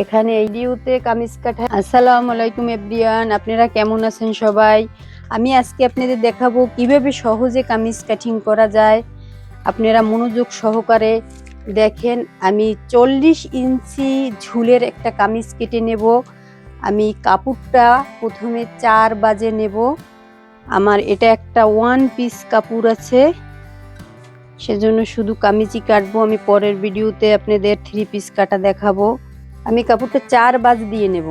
এখানে এই ভিডিওতে কামিজ কাটা। আসসালামু আলাইকুম এভরিওয়ান, আপনারা কেমন আছেন সবাই? আমি আজকে আপনাদের দেখাবো কিভাবে সহজে কামিজ কাটিং করা যায়। আপনারা মনোযোগ সহকারে দেখেন। আমি 40 ইঞ্চি ঝুলের একটা কামিজ কেটে নেব। আমি কাপড়টা প্রথমে 4 বাজে নেব। আমার এটা একটা ওয়ান পিস কাপড় আছে, সেজন্য শুধু কামিজই কাটবো। আমি পরের ভিডিওতে আপনাদের 3 পিস কাটা দেখাবো। আমি কাপড়টা 4 বাজ দিয়ে নেব।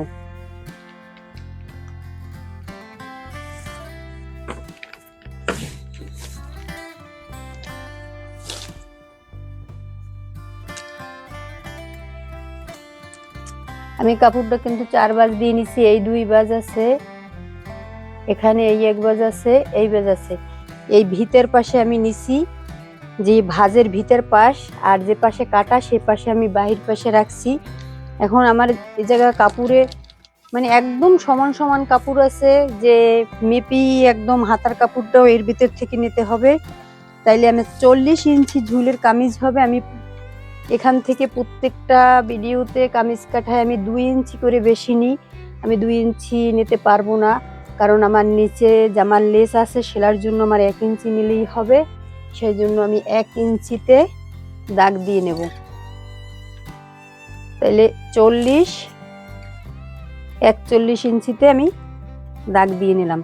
আমি কাপড়টা কিন্তু 4 বাজ দিয়ে নিছি। এই 2 বাজ আছে, এখানে এই 1 বাজ আছে, এই বাজ আছে। এই ভিতর পাশে আমি নিছি, যে ভাঁজের ভিতর পাশ আর যে পাশে কাটা সে পাশে আমি বাহির পাশে রাখছি। এখন আমার এই জায়গা কাপড়ে মানে একদম সমান সমান কাপড় আছে, যে মেপি একদম হাতার কাপড়টাও এর ভিতর থেকে নিতে হবে। তাইলে আমি 40 ইঞ্চি ঝুলের কামিজ হবে। আমি এখান থেকে প্রত্যেকটা ভিডিওতে কামিজ কাটায় আমি 2 ইঞ্চি করে বেশি নিই। আমি 2 ইঞ্চি নিতে পারবো না, কারণ আমার নিচে জামার লেস আছে, সেলার জন্য আমার 1 ইঞ্চি নিলেই হবে। সেই জন্য আমি 1 ইঞ্চিতে দাগ দিয়ে নেব। তাইলে 41 ইঞ্চিতে আমি দাগ দিয়ে নিলাম।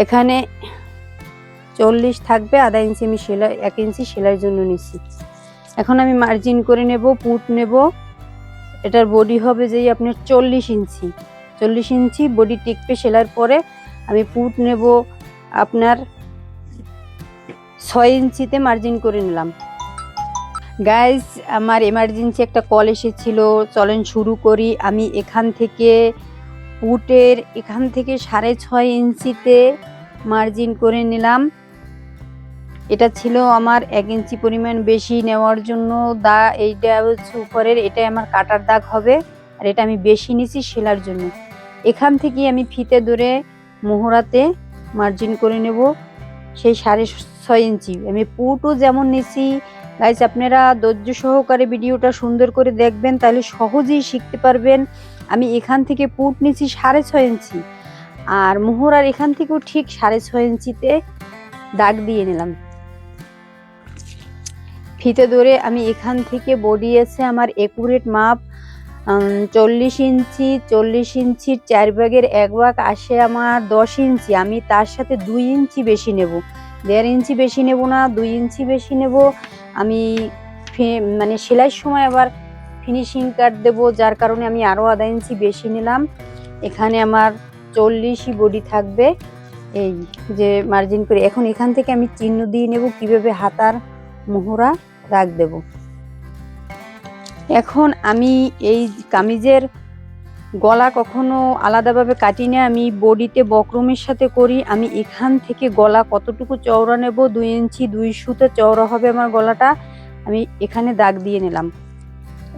এখানে 40 থাকবে, আধা ইঞ্চি আমি সেলাই 1 ইঞ্চি সেলাইয়ের জন্য নিছি। এখন আমি মার্জিন করে নেব, পুট নেব। এটার বডি হবে যেই আপনার 40 ইঞ্চি বডি টিকবে। সেলাইয়ের পরে আমি পুট নেব আপনার 6 ইঞ্চিতে মার্জিন করে নিলাম। গাইস, আমার এমার্জেন্সি একটা কল এসেছিল, চলেন শুরু করি। আমি এখান থেকে পুটের এখান থেকে 6.5 ইঞ্চিতে মার্জিন করে নিলাম। এটা ছিল আমার 1 ইঞ্চি পরিমাণ বেশি নেওয়ার জন্য। এইটা হচ্ছে উপরের, এটাই আমার কাটার দাগ হবে, আর এটা আমি বেশি নিছি সেলার জন্য। এখান থেকে আমি ফিতে ধরে মোহরাতে মার্জিন করে নেব সেই 6.5 ইঞ্চি। আমি পুটও যেমন নিছি। গাইস, আপনারা ধৈর্য সহকারে ভিডিওটা সুন্দর করে দেখবেন, তাহলে সহজেই শিখতে পারবেন। আমি এখান থেকে পুট নিছি 6.5 ইঞ্চি, আর মোহরার এখান থেকেও ঠিক 6.5 ইঞ্চিতে দাগ দিয়ে নিলাম। ফিতে ধরে আমি এখান থেকে বডি আছে আমার একুরেট মাপ 40 ইঞ্চির 4 ভাগের 1 ভাগ আসে আমার 10 ইঞ্চি। আমি তার সাথে 2 ইঞ্চি বেশি নেব, 1.5 ইঞ্চি বেশি নেব না, 2 ইঞ্চি বেশি নেব। আমি মানে সেলাইয়ের সময় আবার ফিনিশিং কাট দেব, যার কারণে আমি আরও আধা ইঞ্চি বেশি নিলাম। এখানে আমার 40ই বডি থাকবে। এই যে মার্জিন করে এখন এখান থেকে আমি চিহ্ন দিয়ে নেব কিভাবে হাতার মোহরা দাগ দেব। এখন আমি এই কামিজের গলা কখনো আলাদাভাবে কাটি না, আমি বডিতে বক্রমের সাথে করি। আমি এখান থেকে গলা কতটুকু চওড়া নেব, 2 ইঞ্চি 2 সুতো চওড়া হবে আমার গলাটা। আমি এখানে দাগ দিয়ে নিলাম।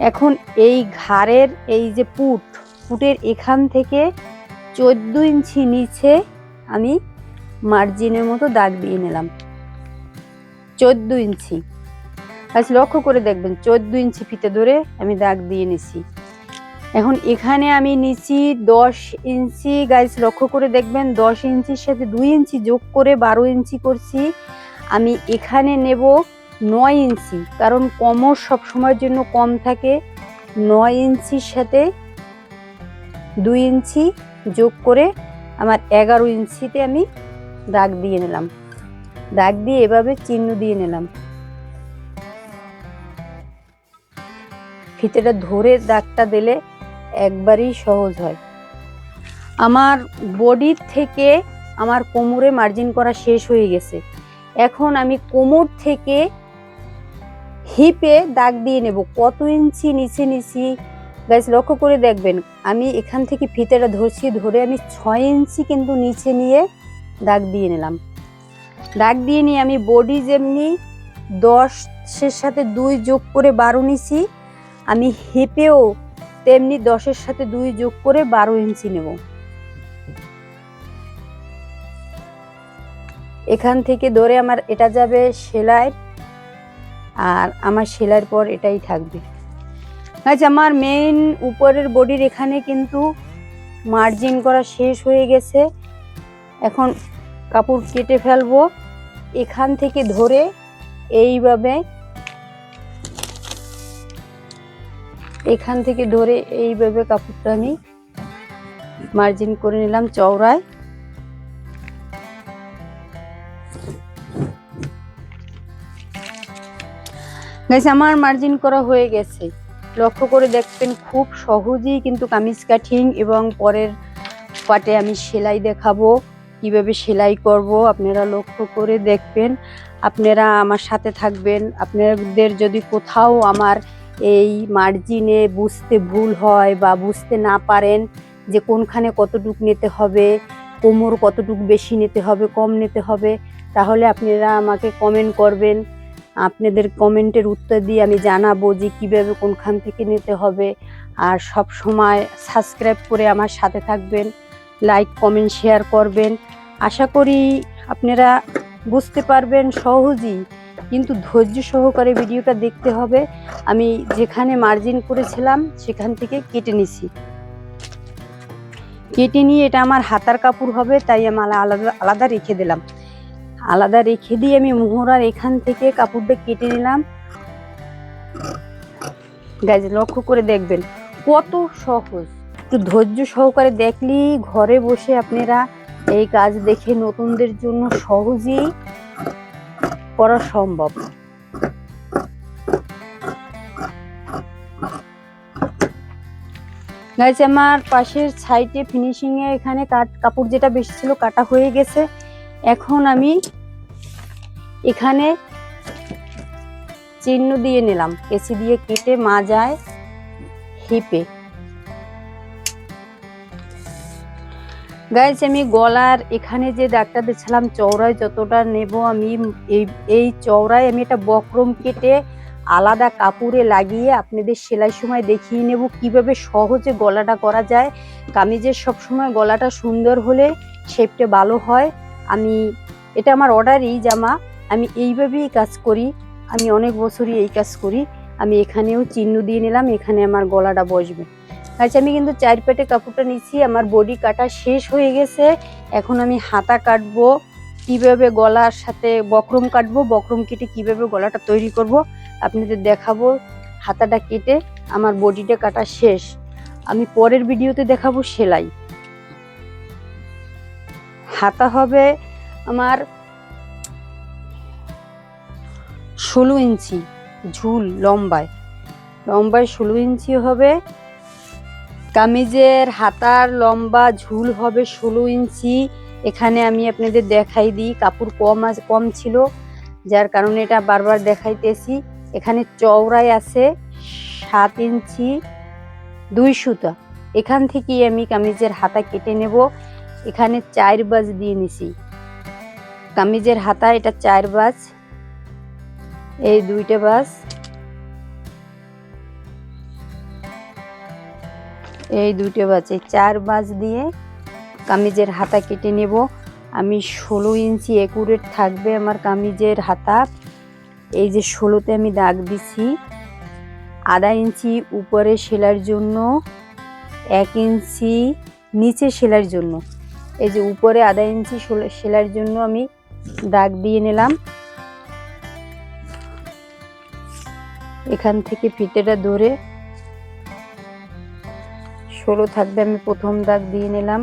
এখন এই ঘাড়ের এই যে পুটের এখান থেকে 14 ইঞ্চি নিচে আমি মার্জিনের মতো দাগ দিয়ে নিলাম। 14 ইঞ্চি, আচ্ছা লক্ষ্য করে দেখবেন, 14 ইঞ্চি ফিতে ধরে আমি দাগ দিয়ে নিছি। এখন এখানে আমি নিছি 10 ইঞ্চি। গাইস, লক্ষ্য করে দেখবেন, 10 ইঞ্চির সাথে 2 ইঞ্চি যোগ করে 12 ইঞ্চি করছি। আমি এখানে নেব 9 ইঞ্চি, কারণ কোমর সব সময়ের জন্য কম থাকে। 9 ইঞ্চির সাথে 2 ইঞ্চি যোগ করে আমার 11 ইঞ্চিতে আমি দাগ দিয়ে নিলাম। দাগ দিয়ে এভাবে চিহ্ন দিয়ে নিলাম। ফিতেটা ধরে দাগটা দিলে একবারই সহজ হয়। আমার বডির থেকে আমার কোমরে মার্জিন করা শেষ হয়ে গেছে। এখন আমি কোমর থেকে হিপে দাগ দিয়ে নেব। কত ইঞ্চি নিচে নিছি গাইস, লক্ষ্য করে দেখবেন। আমি এখান থেকে ফিতেটা ধরছি, ধরে আমি 6 ইঞ্চি কিন্তু নিচে নিয়ে দাগ দিয়ে নিলাম। দাগ দিয়ে নিয়ে আমি বডি যেমনি 10-এর সাথে 2 যোগ করে 12 নিছি, আমি হিপেও তেমনি 10-এর সাথে 2 যোগ করে 12 ইঞ্চি নেব। এখান থেকে ধরে আমার এটা যাবে সেলাই, আর আমার সেলাইয়ের পর এটাই থাকবে। আচ্ছা, আমার মেইন উপরের বডির এখানে কিন্তু মার্জিন করা শেষ হয়ে গেছে। এখন কাপড় কেটে ফেলবো। এখান থেকে ধরে এইভাবে কাপড়টা আমি মার্জিন করে নিলাম চওড়ায়। গাইস, আমার মার্জিন করা হয়ে গেছে। লক্ষ্য করে দেখবেন খুব সহজেই কিন্তু কামিজ কাটিং এবং পরের পাটে আমি সেলাই দেখাবো, কিভাবে সেলাই করব আপনারা লক্ষ্য করে দেখবেন। আপনারা আমার সাথে থাকবেন। আপনাদের যদি কোথাও আমার এই মার্জিনে বুঝতে ভুল হয় বা বুঝতে না পারেন যে কোনখানে কতটুক নিতে হবে, কোমর কতটুক বেশি নিতে হবে, কম নিতে হবে, তাহলে আপনারা আমাকে কমেন্ট করবেন। আপনাদের কমেন্টের উত্তর দিয়ে আমি জানাবো যে কিভাবে কোনখান থেকে নিতে হবে। আর সব সময় সাবস্ক্রাইব করে আমার সাথে থাকবেন, লাইক কমেন্ট শেয়ার করবেন। আশা করি আপনারা বুঝতে পারবেন সহজেই, কিন্তু ধৈর্য সহকারে ভিডিওটা দেখতে হবে। আমি যেখানে মার্জিন করেছিলাম সেখান থেকে কেটে নিছি, কেটে নিয়ে এটা আমার হাতার কাপড় হবে, তাই আমি আলাদা রেখে দিলাম। আলাদা রেখে দিয়ে আমি মোহরার এখান থেকে কাপড়টা কেটে নিলাম। গাইজ, লক্ষ্য করে দেখবেন কত সহজ। একটু ধৈর্য সহকারে দেখলেই ঘরে বসে আপনারা এই কাজ দেখে নতুনদের জন্য সহজেই করা সম্ভব। গাইজ, আমার পাশের সাইডে ফিনিশিং এ এখানে কাপড় যেটা বেশি ছিল কাটা হয়ে গেছে। এখন আমি এখানে চিহ্ন দিয়ে নিলাম, কেচি দিয়ে কেটে মাজায় হিপে। গাইজ, আমি গলার এখানে যে দাগটা দিয়েছিলাম চওড়ায় যতটা নেব আমি এই চওড়ায় আমি এটা বক্রম কেটে আলাদা কাপড়ে লাগিয়ে আপনাদের সেলাই সময় দেখিয়ে নেব কিভাবে সহজে গলাটা করা যায়। কামিজের সবসময় গলাটা সুন্দর হলে শেপটা ভালো হয়। এটা আমার অর্ডারই জামা, আমি এইভাবেই কাজ করি, আমি অনেক বছরই এই কাজ করি। আমি এখানেও চিহ্ন দিয়ে নিলাম, এখানে আমার গলাটা বসবে। আচ্ছা, আমি কিন্তু 4 পেটে কাপড়টা নিচ্ছি, আমার বডি কাটা শেষ হয়ে গেছে। এখন আমি হাতা কাটবো, কিভাবে গলার সাথে বক্রম কাটবো, বক্রম কেটে কিভাবে গলাটা তৈরি করব আপনাদের দেখাবো। হাতাটা কেটে আমার বডিটা কাটা শেষ, আমি পরের ভিডিওতে দেখাবো সেলাই। হাতা হবে আমার 16 ইঞ্চি ঝুল, লম্বায় 16 ইঞ্চি হবে। কামিজের হাতার লম্বা ঝুল হবে 16 ইঞ্চি। এখানে আমি আপনাদের দেখাই দিই, কাপড় কম ছিল যার কারণে এটা বারবার দেখাইতেছি। এখানে চওড়ায় আছে 7 ইঞ্চি 2 সুতা। এখান থেকেই আমি কামিজের হাতা কেটে নেব। এখানে 4 বাজ দিয়ে নিছি কামিজের হাতা, এটা 4 বাজ, এই 2টা বাজ, এই 2টা বাজ, এই 4 বাজ দিয়ে কামিজের হাতা কেটে নেব। আমি 16 ইঞ্চি একুরেট থাকবে আমার কামিজের হাতা। এই যে 16তে আমি দাগ দিছি, আধা ইঞ্চি উপরে সেলাইয়ের জন্য, 1 ইঞ্চি নিচে সেলাইয়ের জন্য। এই যে উপরে আধা ইঞ্চি সেলাইয়ের জন্য আমি দাগ দিয়ে নিলাম। এখান থেকে ফিতেটা ধরে 16 থাকবে, আমি প্রথম দাগ দিয়ে নিলাম।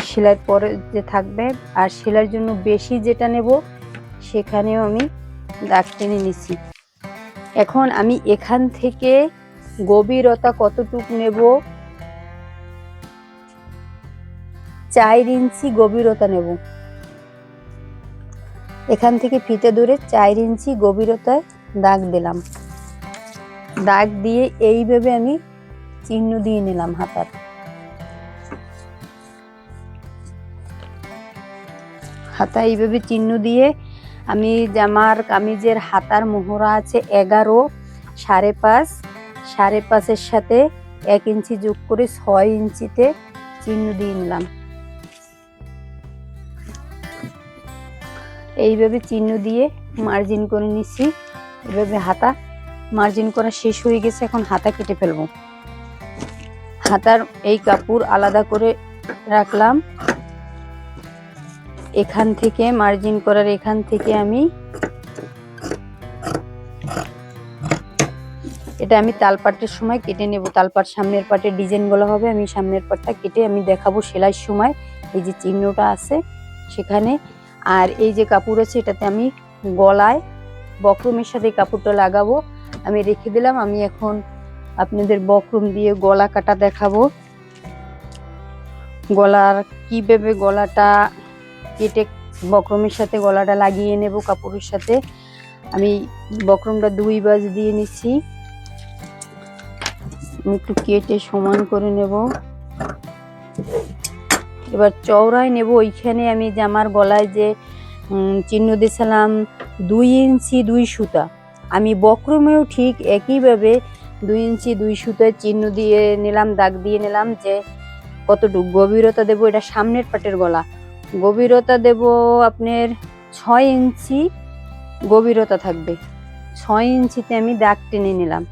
সেলাই পরে যে থাকবে আর সেলাইয়ের জন্য বেশি যেটা নেব সেখানেও আমি দাগ টেনে নিছি। এখন আমি এখান থেকে গভীরতা কতটুকু নেব, 4 ইঞ্চি গভীরতা নেব। এখান থেকে ফিতে ধরে 4 ইঞ্চি গভীরতায় দাগ দিলাম। দাগ দিয়ে এইভাবে আমি চিহ্ন দিয়ে নিলাম হাতার। হাতা এইভাবে চিহ্ন দিয়ে আমি জামার কামিজের হাতার মোহরা আছে 11, 5.5, 5.5-এর সাথে 1 ইঞ্চি যোগ করে 6 ইঞ্চিতে চিহ্ন দিয়ে নিলাম। এইভাবে চিহ্ন দিয়ে মার্জিন করে নিচ্ছি। এভাবে হাতা মার্জিন করা শেষ হয়ে গেছে, এখন হাতা কেটে ফেলবো। হাতার এই কাপড় আলাদা করে রাখলাম। এখান থেকে মার্জিন করার এখান থেকে আমি এটা আমি তালপাটের সময় কেটে নেব। তালপাট সামনের পাটের ডিজাইন গুলো হবে, আমি সামনের পাটটা কেটে আমি দেখাবো সেলাইয়ের সময়। এই যে চিহ্নটা আছে সেখানে, আর এই যে কাপড় আছে এটাতে আমি গলায় বক্রমের সাথে কাপড়টা লাগাবো। আমি রেখে দিলাম। আমি এখন আপনাদের বক্রম দিয়ে গলা কাটা দেখাবো। গলার কিভাবে গলাটা কেটে বক্রমের সাথে গলাটা লাগিয়ে নেব কাপড়ের সাথে। আমি বক্রমটা 2 বাজ দিয়ে নিচ্ছি। একটু কেটে সমান করে নেব। এবার চওড়ায় নেব। ওইখানে আমি জামার গলায় যে চিহ্ন দিয়েছিলাম 2 ইঞ্চি 2 সুতা, আমি বক্রমেও ঠিক একইভাবে 2 ইঞ্চি 2 সুতায় চিহ্ন দিয়ে নিলাম, দাগ দিয়ে নিলাম যে কতটুকু গভীরতা দেব। এটা সামনের পাটের গলা, গভীরতা দেব আপনার 6 ইঞ্চি গভীরতা থাকবে। 6 ইঞ্চিতে আমি দাগ টেনে নিলাম।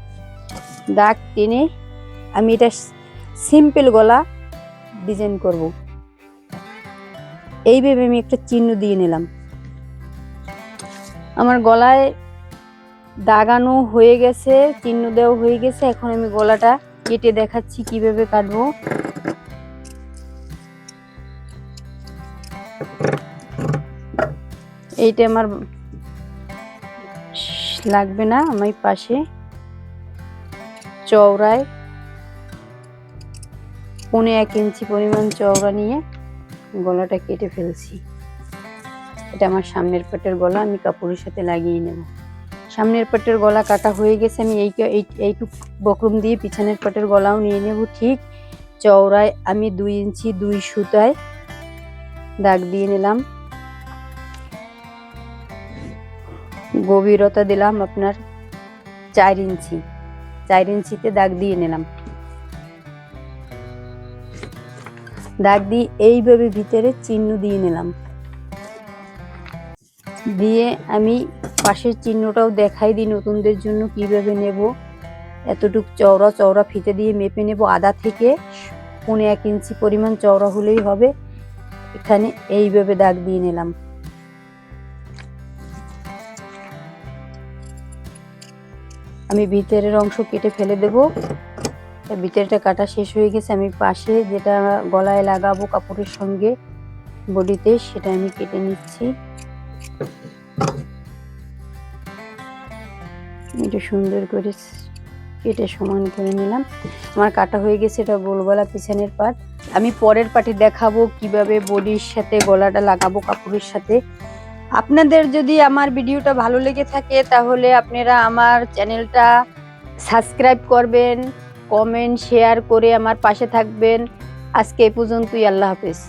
দাগ টেনে আমি এটা সিম্পল গলা ডিজাইন করব। এইভাবে আমি একটা চিহ্ন দিয়ে নিলাম। আমার গলায় দাগানো হয়ে গেছে, চিহ্ন দেওয়া হয়ে গেছে। এখন আমি গলাটা কেটে দেখাচ্ছি কিভাবে কাটবো। এইটা আমার লাগবে না, আমি পাশে চওড়ায় 1.5 ইঞ্চি পরিমাণ চওড়া নিয়ে গলাটা কেটে ফেলছি। এটা আমার সামনের পাটের গলা, আমি কাপড়ের সাথে লাগিয়ে নেব। সামনের পাটের গলা কাটা হয়ে গেছে। আমি এইটুক বক্রম দিয়ে পিছনের পাটের গলাও নিয়ে নেব। ঠিক চওড়ায় আমি 2 ইঞ্চি 2 সুতায় দাগ দিয়ে নিলাম। গভীরতা দিলাম আপনার 4 ইঞ্চি, 4 ইঞ্চিতে দাগ দিয়ে নিলাম। দাগ দিয়ে এইভাবে ভিতরে চিহ্ন দিয়ে নিলাম। দিয়ে আমি পাশের চিহ্নটাও দেখাই দিই নতুনদের জন্য কিভাবে নেব। এতটুক চওড়া চওড়া ফিতে দিয়ে মেপে নেব। আধা থেকে 1.5 ইঞ্চি পরিমাণ চওড়া হলেই হবে। এখানে এইভাবে দাগ দিয়ে নিলাম। আমি ভিতরের অংশ কেটে ফেলে দেব। ভিতরটা কাটা শেষ হয়ে গেছে। আমি পাশে যেটা গলায় লাগাবো কাপড়ের সঙ্গে বডিতে, সেটা আমি কেটে নিচ্ছি। এটা সুন্দর করে কেটে সমান করে নিলাম। আমার কাটা হয়ে গেছে। এটা গোল গলা পিছনের পাট। আমি পরের পাটে দেখাবো কিভাবে বডির সাথে গলাটা লাগাবো কাপড়ের সাথে। আপনাদের যদি আমার ভিডিওটা ভালো লেগে থাকে তাহলে আপনারা আমার চ্যানেলটা সাবস্ক্রাইব করবেন, কমেন্ট শেয়ার করে আমার পাশে থাকবেন। আজকে এই পর্যন্তই। আল্লাহ হাফেজ।